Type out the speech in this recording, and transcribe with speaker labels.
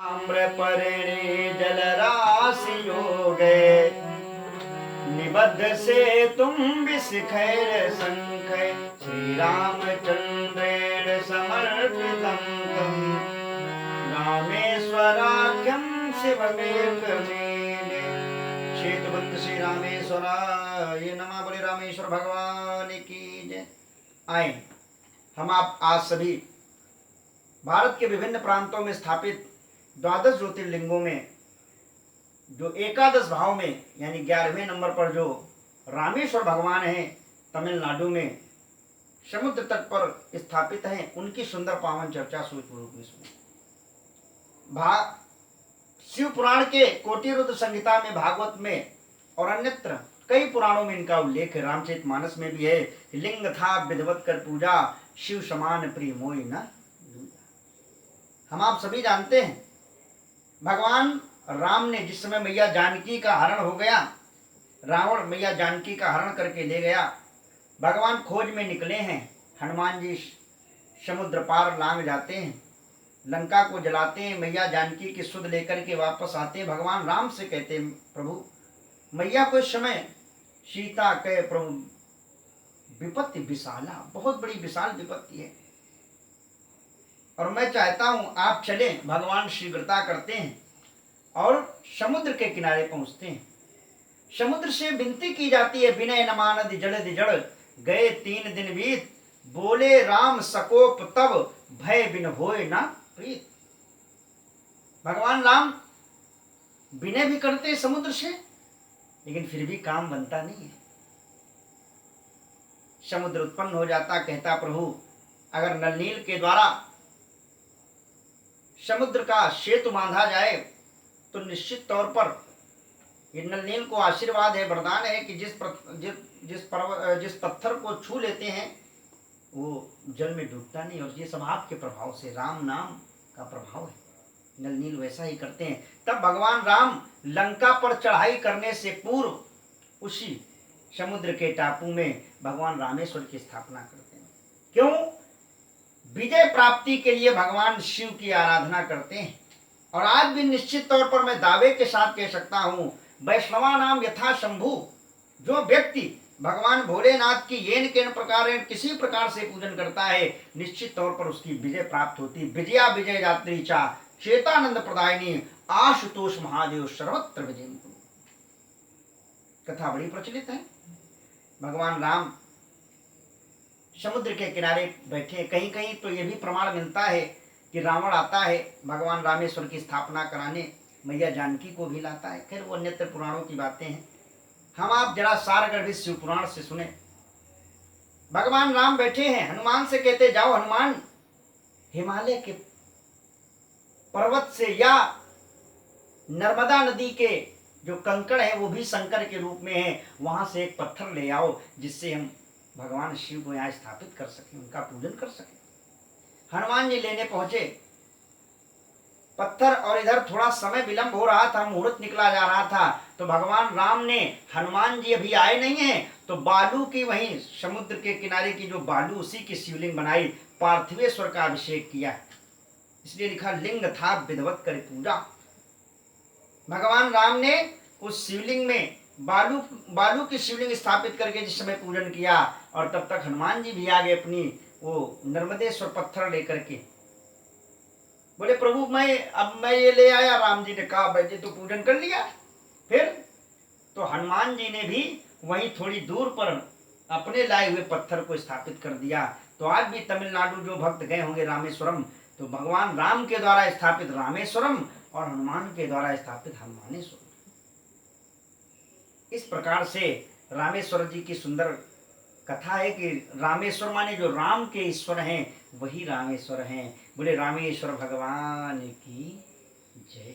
Speaker 1: आम्रपर्णे जलराशियो गए, निबद्ध से तुम विशिखैर शंखै, श्री रामचंद्रेण समर्पितं तम, रामेश्वराख्यं शिवमेकमेने। शेतुबंध श्री रामेश्वराय नमः। बोले रामेश्वर भगवान की जय। आए हम आप आज सभी भारत के विभिन्न प्रांतों में स्थापित 12 ज्योतिर्लिंगों में जो एकादश भाव में यानी 11वें नंबर पर जो रामेश्वर भगवान हैं, तमिलनाडु में समुद्र तट पर स्थापित हैं, उनकी सुंदर पावन चर्चा सूचपूर्वक में सुनी। शिव पुराण के कोटिरुद्र संहिता में, भागवत में और अन्यत्र कई पुराणों में इनका उल्लेख है। रामचरितमानस में भी है, लिंग था विधवत कर पूजा, शिव समान प्रिय मोहि न। हम आप सभी जानते हैं भगवान राम ने जिस समय मैया जानकी का हरण हो गया, रावण मैया जानकी का हरण करके ले गया, भगवान खोज में निकले हैं। हनुमान जी समुद्र पार लांग जाते हैं, लंका को जलाते हैं, मैया जानकी की सुध लेकर के वापस आते हैं। भगवान राम से कहते हैं, प्रभु मैया को इस समय सीता कहे प्रभु विपत्ति विशाला, बहुत बड़ी विशाल विपत्ति है और मैं चाहता हूं आप चले। भगवान शीघ्रता करते हैं और समुद्र के किनारे पहुंचते हैं। समुद्र से विनती की जाती है, विनय न मानद जड़ जड़, गए 3 दिन बीत, बोले राम सकोप तब, भय बिन होए ना प्रीत। भगवान राम विनय भी करते हैं समुद्र से, लेकिन फिर भी काम बनता नहीं है। समुद्र उत्पन्न हो जाता, कहता प्रभु अगर नल नील के द्वारा समुद्र का सेतु बांधा जाए तो निश्चित तौर पर ये नल नील को आशीर्वाद है, वरदान है कि जिस पत्थर को छू लेते हैं वो जल में डूबता नहीं। और ये सब आपके प्रभाव से, राम नाम का प्रभाव है। नल नील वैसा ही करते हैं। तब भगवान राम लंका पर चढ़ाई करने से पूर्व उसी समुद्र के टापू में भगवान रामेश्वर की स्थापना करते हैं। क्यों? विजय प्राप्ति के लिए भगवान शिव की आराधना करते हैं। और आज भी निश्चित तौर पर मैं दावे के साथ कह सकता हूं, वैष्णवा नाम यथा शंभु, जो व्यक्ति भगवान भोलेनाथ की येन केन प्रकार किसी प्रकार से पूजन करता है, निश्चित तौर पर उसकी विजय प्राप्त होती। विजया विजय यात्री चा चेतानंद प्रदायिनी, आशुतोष महादेव सर्वत्र विजय। कथा बड़ी प्रचलित है। भगवान राम समुद्र के किनारे बैठे, कहीं कहीं तो यह भी प्रमाण मिलता है कि रावण आता है भगवान रामेश्वर की स्थापना कराने, मैया जानकी को भी लाता है। खैर वो अन्यत्र पुराणों की बातें हैं, हम आप जरा सारगर्भित शिव पुराण से सुने। भगवान राम बैठे हैं, हनुमान से कहते जाओ हनुमान, हिमालय के पर्वत से या नर्मदा नदी के जो कंकड़ है वो भी शंकर के रूप में है, वहां से एक पत्थर ले आओ जिससे हम भगवान शिव को यहाँ स्थापित कर सके, उनका पूजन कर सके। हनुमान जी लेने पहुंचे पत्थर, और इधर थोड़ा समय विलंब हो रहा था, मुहूर्त निकला जा रहा था, तो भगवान राम ने, हनुमान जी अभी आए नहीं हैं, तो बालू की, वहीं समुद्र के किनारे की जो बालू, उसी की शिवलिंग बनाई, पार्थिवेश्वर का अभिषेक किया। इसलिए लिखा लिंग था विधवत कर पूजा। भगवान राम ने उस शिवलिंग में बालू की शिवलिंग स्थापित करके जिस समय पूजन किया, और तब तक हनुमान जी भी आ गए अपनी वो नर्मदेश्वर पत्थर लेकर के। बोले प्रभु मैं ये ले आया। राम जी ने कहा भाई जी तो पूजन कर लिया। फिर तो हनुमान जी ने भी वहीं थोड़ी दूर पर अपने लाए हुए पत्थर को स्थापित कर दिया। तो आज भी तमिलनाडु जो भक्त गए होंगे रामेश्वरम, तो भगवान राम के द्वारा स्थापित रामेश्वरम और हनुमान के द्वारा स्थापित हनुमानेश्वरम। इस प्रकार से रामेश्वर जी की सुंदर कथा है कि रामेश्वर माने जो राम के ईश्वर हैं वही रामेश्वर हैं। बोले रामेश्वर भगवान की जय।